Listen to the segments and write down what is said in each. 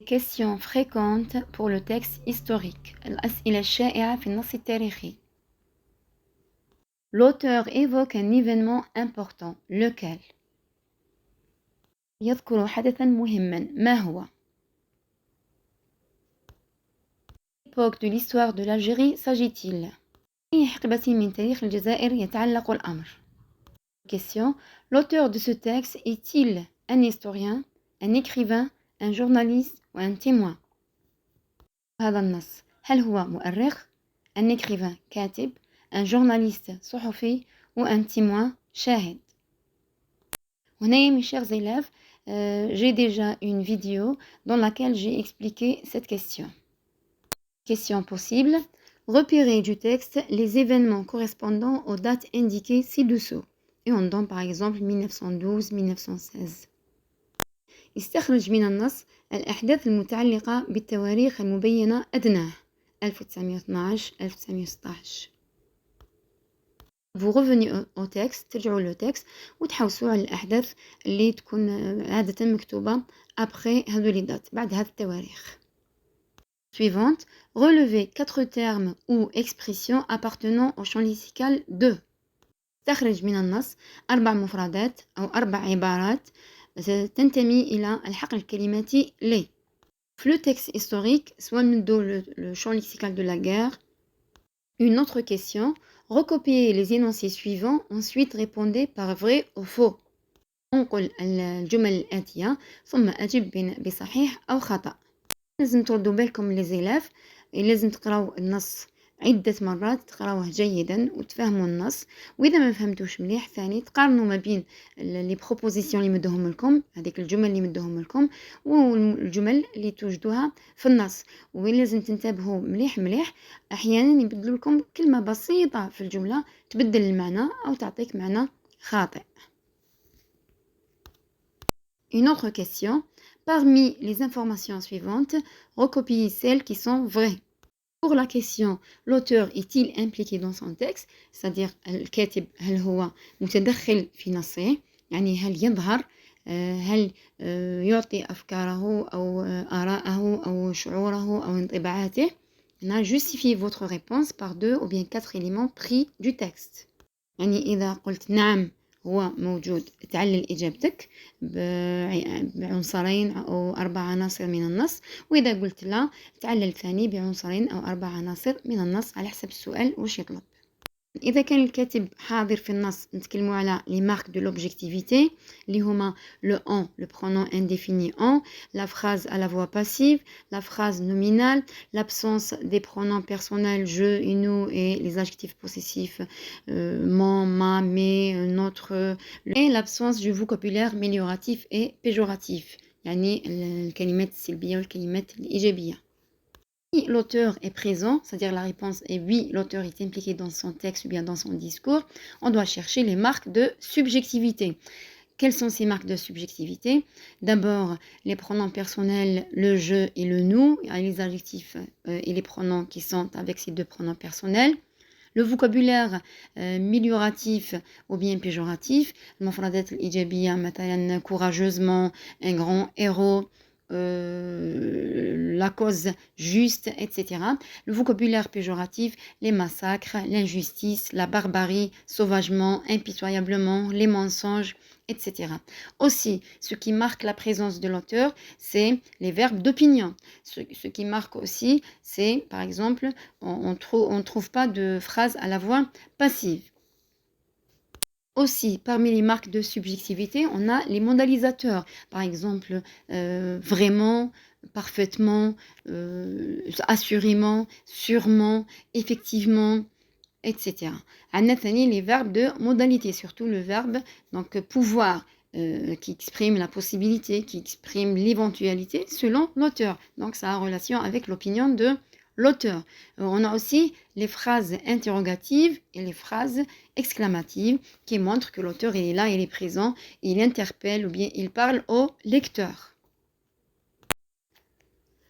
Questions fréquentes pour le texte historique. الأسئلة الشائعة في النص التاريخي. L'auteur évoque un événement important. Lequel? يذكر حدثا مهما. ما هو؟ L'époque de l'histoire de l'Algérie s'agit-il? أي حقبة من تاريخ الجزائر يتعلق الأمر. Question. L'auteur de ce texte est-il un historien, un écrivain, un journaliste ou un témoin? هذا النص هل هو مؤرخ؟ un écrivain كاتب؟ un journaliste صحفي ou un témoin شاهد. هنا mes chers élèves, j'ai déjà une vidéo dans laquelle j'ai expliqué cette question. Question possible. Repérez du texte les événements correspondant aux dates indiquées ci-dessous. Et on donne par exemple 1912-1916. استخرج من النص الأحداث المتعلقة بالتواريخ المبينة أدناه 1912-1916. Vous revenez au texte, ترجعوا le texte وتحوسوا على الأحداث اللي تكون عادة مكتوبة après هذول الدات بعد هذه التواريخ. Suivante, relevez 4 termes ou expressions appartenant au champ lexical de. استخرج من النص 4 مفردات أو 4 عبارات تنتمي إلى الحقل الكلماتي لي. في le texte historique, soit le champ lexical de la guerre. Une autre question, recopiez les énoncés suivants, ensuite répondez par vrai ou faux. انقل الجمل الآتية ثم أجب بصحيح أو خطأ. لازم تردوا بالكم les élèves، لازم تقراو النص عدة مرات، تقراوه جيدا وتفهموا النص، وإذا ما فهمتوش مليح ثاني تقارنوا ما بين لي بروبوزيسيون اللي مدوهم لكم، هذيك الجمل اللي مدوهم لكم والجمل اللي توجدوها في النص. وين لازم تنتبهوا مليح، أحيانا يبدلوا لكم كلمة بسيطة في الجملة تبدل المعنى أو تعطيك معنى خاطئ. Une autre question, parmi les informations suivantes, recopiez celles qui sont vraies. Pour la question, l'auteur est-il impliqué dans son texte, c'est-à-dire الكاتب هل هو متدخل في نصه، يعني هل يظهر، هل يعطي أفكاره أو آراءه أو شعوره أو انطباعاته. Justifiez votre réponse par 2 ou bien 4 éléments pris du texte. يعني إذا قلت نعم هو موجود تعلل إجابتك بعنصرين أو 4 عناصر من النص، وإذا قلت لا تعلل ثاني بعنصرين أو 4 عناصر من النص على حسب السؤال وش يطلب. إذا كان الكاتب حاضر في النص نتكلموا على les marques de l'objectivité اللي هما le on, le pronom indéfini on, la phrase à la voix passive, la phrase nominale, l'absence des pronoms personnels je et nous et les adjectifs possessifs mon, ma, mes, notre, et l'absence du vocabulaire amélioratif et péjoratif يعني الكلمات السلبية والكلمات الإيجابية. Si l'auteur est présent, c'est-à-dire la réponse est oui, l'auteur est impliqué dans son texte ou bien dans son discours, on doit chercher les marques de subjectivité. Quelles sont ces marques de subjectivité? D'abord, les pronoms personnels, le je et le nous, les adjectifs et les pronoms qui sont avec ces 2 pronoms personnels. Le vocabulaire amélioratif ou bien péjoratif, المفردات الإيجابية مثلا courageusement, un grand héros, la cause juste, etc. Le vocabulaire péjoratif, les massacres, l'injustice, la barbarie, sauvagement, impitoyablement, les mensonges, etc. Aussi, ce qui marque la présence de l'auteur, c'est les verbes d'opinion. Ce qui marque aussi, c'est, par exemple, on ne trouve pas de phrase à la voix passive. Aussi, parmi les marques de subjectivité, on a les modalisateurs. Par exemple, vraiment, parfaitement, assurément, sûrement, effectivement, etc. On a les verbes de modalité, surtout le verbe donc pouvoir, qui exprime la possibilité, qui exprime l'éventualité selon l'auteur. Donc ça a relation avec l'opinion de l'auteur. On a aussi les phrases interrogatives et les phrases exclamatives qui montrent que l'auteur est là, il est présent, il interpelle ou bien il parle au lecteur.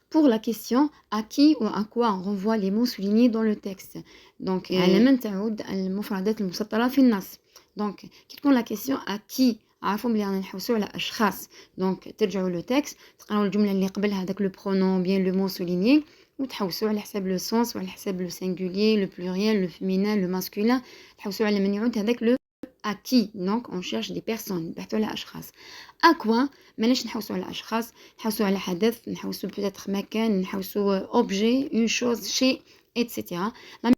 Pour la question à qui ou à quoi on renvoie les mots soulignés dans le texte. Donc على من تعود المفردات المسطرة في النص. Donc qui تكون la question à qui, عارفوا بلي رانا نحوسوا على اشخاص. دونك ترجعوا لو تكست تقراو الجمله اللي قبلها داك لو برونون بيان لو مو سولينيي وتحوسوا على حساب لو سونس وعلى حساب لو سينغولير لو بلوريال لو فيمينان لو ماسكولين. تحوسوا على من يعود هذاك لو à qui. Donc on cherche des personnes نبحثوا على اشخاص. à quoi ماناش نحوسوا على اشخاص نحوسوا على حدث نحوسوا peut-être مكان نحوسوا objet une chose chez etc. La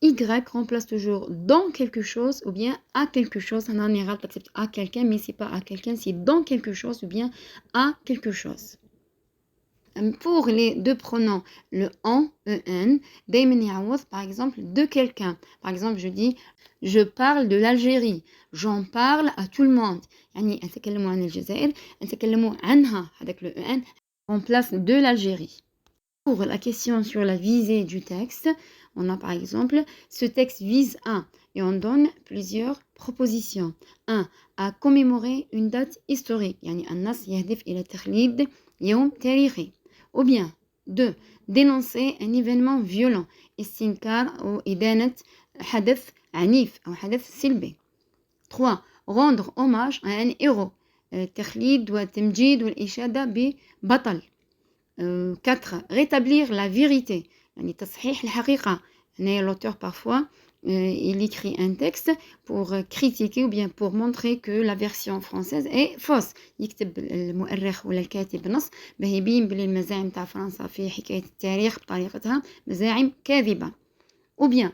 Y remplace toujours dans quelque chose ou bien à quelque chose. On en ira à quelqu'un, mais c'est pas à quelqu'un, c'est dans quelque chose ou bien à quelque chose. Pour les deux pronoms, le en, en, دايما يعوض par exemple de quelqu'un. Par exemple, je dis je parle de l'Algérie. J'en parle à tout le monde. يعني نتكلموا عن الجزائر نتكلموا عنها هذاك le en remplace de l'Algérie. Pour la question sur la visée du texte, on a par exemple ce texte vise à et on donne plusieurs propositions. 1. À commémorer une date historique. يعني النص يهدف إلى تخليد يوم تاريخي. Ou bien 2. Dénoncer un événement violent. استنكار أو إدانة حدث عنيف أو حدث سلبي. 3. Rendre hommage à un héros. التخليد والتمجيد والإشادة ببطل. 4. Rétablir la vérité. يعني تصحيح الحقيقة. L'auteur parfois il écrit un texte pour critiquer ou bien pour montrer que la version française est fausse. يكتب المؤرخ ولا الكاتب نص باه يبين بلي المزاعم تاع فرنسا في حكاية التاريخ بطريقتها مزاعم كاذبة. Ou bien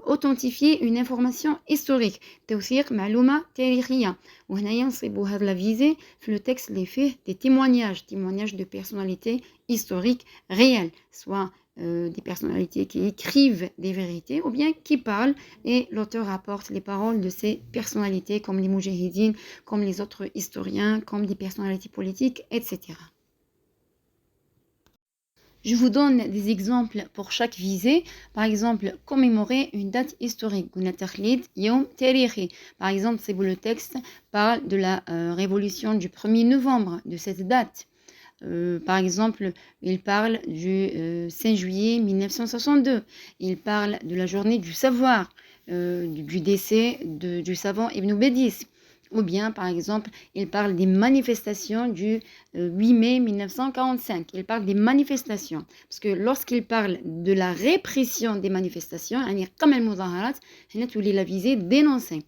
authentifier une information historique. توثيق معلومة تاريخية. وهنا ينصب هذا la visée في le texte اللي فيه des témoignages de personnalités historiques réelles, soit des personnalités qui écrivent des vérités ou bien qui parlent et l'auteur rapporte les paroles de ces personnalités comme les moujahidines, comme les autres historiens, comme des personnalités politiques, etc. Je vous donne des exemples pour chaque visée. Par exemple, commémorer une date historique. Par exemple, si le texte parle de la révolution du 1er novembre, de cette date. Par exemple, il parle du 5 juillet 1962. Il parle de la journée du savoir, du décès du savant Ibn Bédis. Ou bien, par exemple, il parle des manifestations du 8 mai 1945. Il parle des manifestations. Parce que lorsqu'il parle de la répression des manifestations, la visée dénoncée.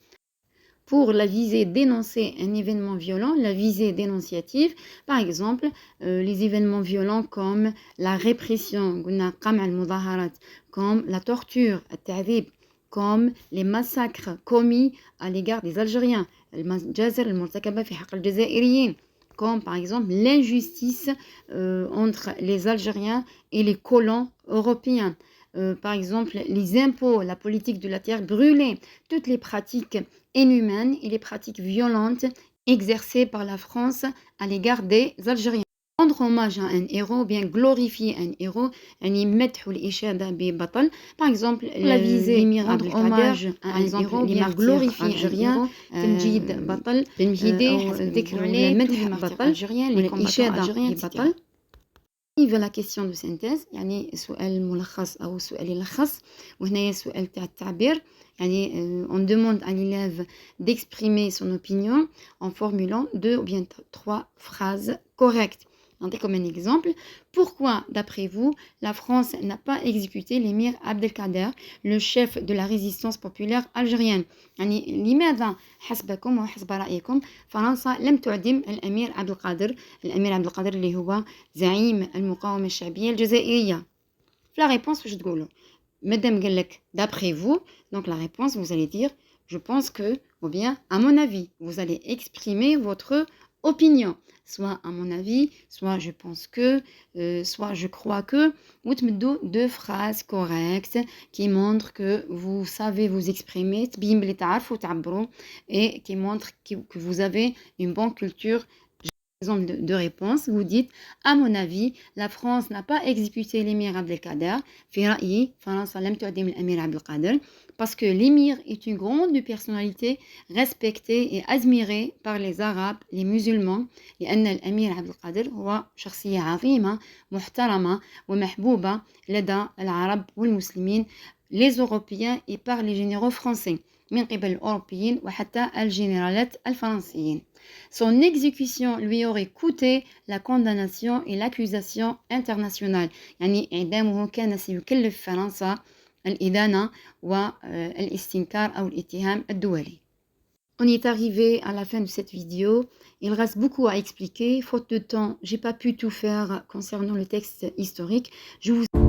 Pour la visée dénoncer un événement violent, la visée dénonciative, par exemple, les événements violents comme la répression, comme la torture, comme les massacres commis à l'égard des Algériens, comme par exemple l'injustice entre les Algériens et les colons européens. Par exemple, les impôts, la politique de la terre brûlée, toutes les pratiques inhumaines et les pratiques violentes exercées par la France à l'égard des Algériens. Rendre hommage à un héros, bien glorifier un héros, par exemple, la visée, rendre hommage à un héros, bien glorifier algérien, تمجيد بطل أو ذكر المدح algérien, les combattants algériens. في la question de synthèse يعني سؤال ملخص أو سؤال يلخص وهنا سؤال تاع التعبير يعني on demande à l'élève d'exprimer son opinion en formulant 2 ou bien 3 phrases correctes. Comme un exemple, pourquoi, d'après vous, la France n'a pas exécuté l'émir Abdelkader, le chef de la résistance populaire algérienne? يعني لماذا حسبكم وحسب رأيكم فرنسا لم تعدم الأمير عبد القادر اللي هو زعيم المقاومة الشعبية الجزائرية؟ La réponse واش تقولوا؟ Madame قال لك d'après vous, donc la réponse vous allez dire je pense que ou bien à mon avis, vous allez exprimer votre opinion. Soit à mon avis, soit je pense que, soit je crois que. Vous mettez 2 phrases correctes qui montrent que vous savez vous exprimer et qui montrent que vous avez une bonne culture. Exemple de réponse, vous dites à mon avis, la France n'a pas exécuté l'émir Abdelkader. في رأيي فرنسا لم تعدم الأمير عبد القادر parce que l'émir est une grande personnalité respectée et admirée par les Arabes, les musulmans. لأن الأمير عبد القادر هو شخصية عظيمة محترمة ومحبوبة لدى العرب والمسلمين, les Européens et par les généraux français. من قبل الأوروبيين وحتى الجنرالات الفرنسيين. Son exécution lui aurait coûté la condamnation et l'accusation internationale. يعني إعدامه كان سيكلف فرنسا الإدانة والاستنكار أو الاتهام الدولي. On est arrivé à la fin de cette vidéo. Il reste beaucoup à expliquer. Faute de temps, j'ai pas pu tout faire concernant le texte historique. Je vous